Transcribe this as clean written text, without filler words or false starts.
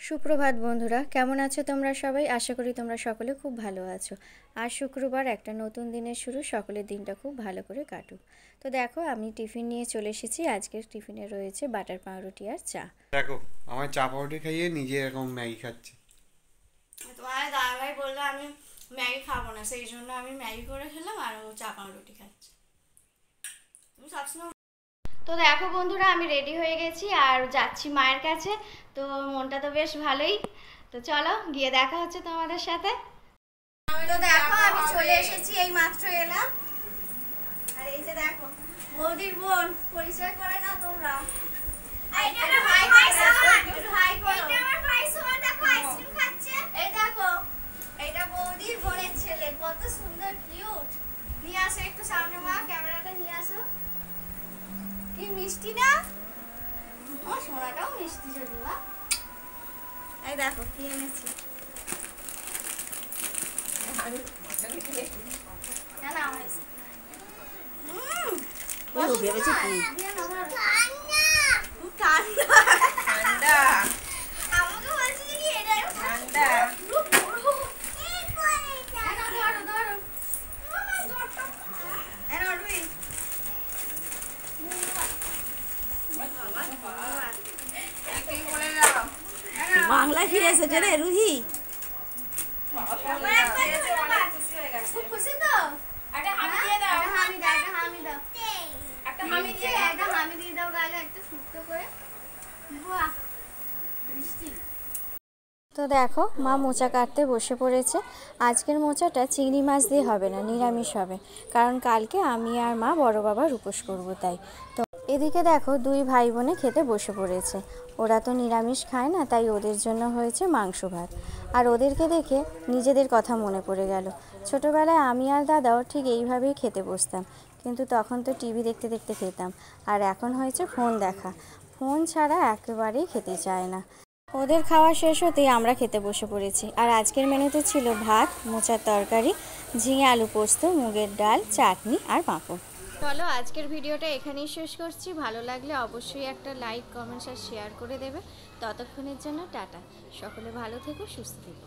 সুপ্রভাত বন্ধুরা, কেমন আছো তোমরা সবাই? আশা করি তোমরা সকলে খুব ভালো আছো। আজ শুক্রবার, একটা নতুন দিনের শুরু। সকলের দিনটা খুব ভালো করে কাটুক। তো দেখো, আমি টিফিন নিয়ে চলে এসেছি। আজকের টিফিনে রয়েছে বাটার পাউরুটি আর চা। দেখো, আমার চা পাউরুটি খাইয়ে নিজে এরকম ম্যাগি খাচ্ছে। তোমার দাদাভাই বললো আমি ম্যাগি খাবো না, সেই জন্য আমি ম্যাগি করে খেলাম আর ও চা পাউরুটি খাচ্ছে। তুমি সবসময়। তো দেখো বন্ধুরা, আমি রেডি হয়ে গেছি আর যাচ্ছি মায়ের কাছে। তো মনটা তো বেশ ভালোই। তো চলো গিয়ে দেখা হচ্ছে তোমাদের সাথে। তো দেখো, আমি চলে এসেছি, এই মাত্র এলাম। আর এই যে দেখো বৌদির বোন, পরিচয় করে না তোমরা? এই দেখো, এটা বৌদির বোনের ছেলে, কত সুন্দর কিউট। নিয়ে আসো একটু সামনে, মা ক্যামেরাটা নিয়ে আসো। কি মিষ্টি না? আমার সোনাটাও মিষ্টি যদি মা। এই দেখো কি এনেছি। বাংলায় ফিরে এসেছে রে রুহি। খুশি তো? একটা হামি দিয়ে দাও, একটা হামি দাও, একটা হামি দাও, একটা হামি দিয়ে একটা হামি দিয়ে দাও গালে একটা ফুটো করে। বাহ, মিষ্টি। তো দেখো, মা মোচা কাটতে বসে পড়েছে। আজকের মোচাটা চিংড়ি মাছ দিয়ে হবে না, নিরামিষ হবে, কারণ কালকে আমি আর মা বড় বাবার উপোস করবো তাই। তো এদিকে দেখো, দুই ভাই বোনে খেতে বসে পড়েছে। ওরা তো নিরামিষ খায় না, তাই ওদের জন্য হয়েছে মাংস ভাত। আর ওদেরকে দেখে নিজেদের কথা মনে পড়ে গেল। ছোটোবেলায় আমি আর দাদাও ঠিক এইভাবেই খেতে বসতাম, কিন্তু তখন তো টিভি দেখতে দেখতে খেতাম। আর এখন হয়েছে ফোন দেখা। ফোন ছাড়া একেবারেই খেতে চায় না। ওদের খাওয়া শেষ হতেই আমরা খেতে বসে পড়েছি। আর আজকের মেনুতে ছিল ভাত, মোচার তরকারি, ঝিঙে আলু পোস্ত, মুগের ডাল, চাটনি আর পাঁপড়। চলো, আজকের ভিডিওটা এখানেই শেষ করছি। ভালো লাগলে অবশ্যই একটা লাইক, কমেন্টস আর শেয়ার করে দেবে। ততক্ষণের জন্য টাটা। সকলে ভালো থেকো, সুস্থ থেকো।